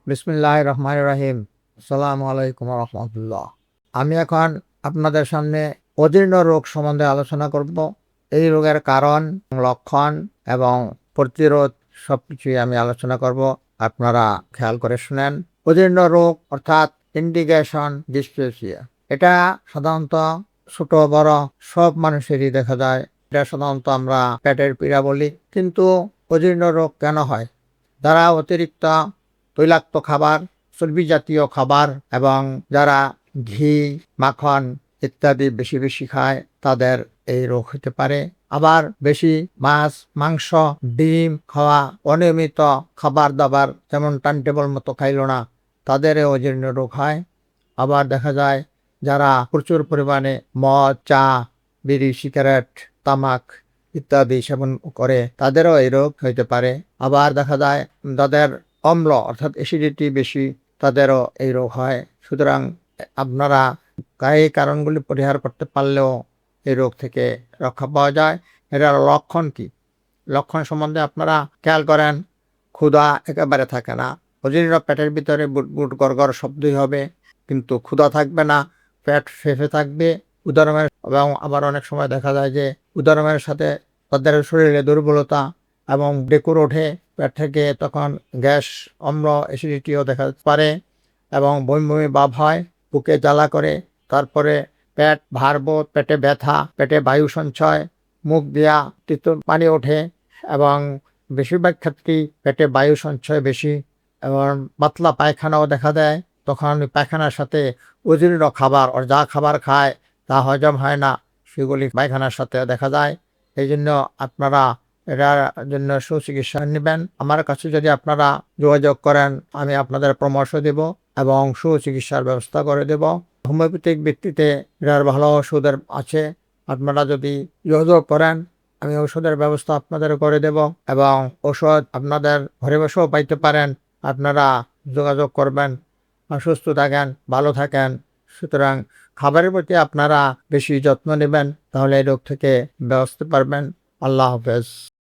বিসমিল্লাহির রহমানির রহিম। আসসালামু আলাইকুম রহমতুল্লাহ। আমি এখন আপনাদের সামনে অজীর্ণ রোগ সম্বন্ধে আলোচনা করব। এই রোগের কারণ, লক্ষণ এবং প্রতিরোধ সবকিছুই আমি আলোচনা করব। আপনারা খেয়াল করে শুনেন। অজীর্ণ রোগ অর্থাৎ ইন্ডিগেশন ডিসপ্লেসিয়া, এটা সাধারণত ছোট বড় সব মানুষেরই দেখা যায়। এটা সাধারণত আমরা পেটের পীড়া বলি। কিন্তু অজীর্ণ রোগ কেন হয়? যারা অতিরিক্ত তৈলাক্ত খাবার, চর্বি জাতীয় খাবার এবং যারা ঘি, মাখন ইত্যাদি বেশি বেশি খায়, তাদের এই রোগ হতে পারে। আবার বেশি মাছ, মাংস, ডিম খাওয়া, অনিয়মিত খাবার দাবার যেমন টাইম টেবল মতো খাইল না, তাদের অজীর্ণ রোগ হয়। আবার দেখা যায় যারা প্রচুর পরিমাণে মদ, চা, বিড়ি, সিগারেট, তামাক ইত্যাদি সেবন করে, তাদেরও এই রোগ হইতে পারে। আবার দেখা যায় যাদের অম্ল অর্থাৎ অ্যাসিডিটি বেশি, তাদেরও এই রোগ হয়। সুতরাং আপনারা এই কারণগুলি পরিহার করতে পারলেও এই রোগ থেকে রক্ষা পাওয়া যায়। এটার লক্ষণ কি? লক্ষণ সম্বন্ধে আপনারা খেয়াল করেন। ক্ষুধা একেবারে থাকে না। অজীর্ণ পেটের ভিতরে বুটবুট গড়গড় শব্দই হবে, কিন্তু ক্ষুধা থাকবে না। পেট ফেঁপে থাকবে। উদরমের এবং আবার অনেক সময় দেখা যায় যে উদরমের সাথে তাদের শরীরে দুর্বলতা এবং ডেকুর ওঠে পেট থেকে, তখন গ্যাস, অম্ল, অ্যাসিডিটিও দেখা পারে এবং বমি বমি ভাব হয়, বুকে জ্বালা করে, তারপরে পেট ভারবোধ, পেটে ব্যথা, পেটে বায়ু সঞ্চয়, মুখ দিয়া তিতো পানি ওঠে এবং বেশিরভাগ ক্ষেত্রেই পেটে বায়ু সঞ্চয় বেশি এবং পাতলা পায়খানাও দেখা দেয়। তখন পায়খানার সাথে অজীর্ণ খাবার আর যা খাবার খায় তা হজম হয় না, সেগুলি পায়খানার সাথে দেখা যায়। এই জন্য আপনারা এটার জন্য সুচিকিৎসা নেবেন। আমার কাছে যদি আপনারা যোগাযোগ করেন, আমি আপনাদের পরামর্শ দেব এবং সুচিকিৎসার ব্যবস্থা করে দেব। হোমিওপ্যাথিক ভিত্তিতে এটার ভালো ওষুধের আছে। আপনারা যদি যোগাযোগ করেন, আমি ওষুধের ব্যবস্থা আপনাদের করে দেব এবং ওষুধ আপনাদের ঘরে বসেও পাইতে পারেন। আপনারা যোগাযোগ করবেন। সুস্থ থাকেন, ভালো থাকেন। সুতরাং খাবারের প্রতি আপনারা বেশি যত্ন নেবেন, তাহলে এই রোগ থেকে বাঁচতে পারবেন। আল্লাহ হাফেজ।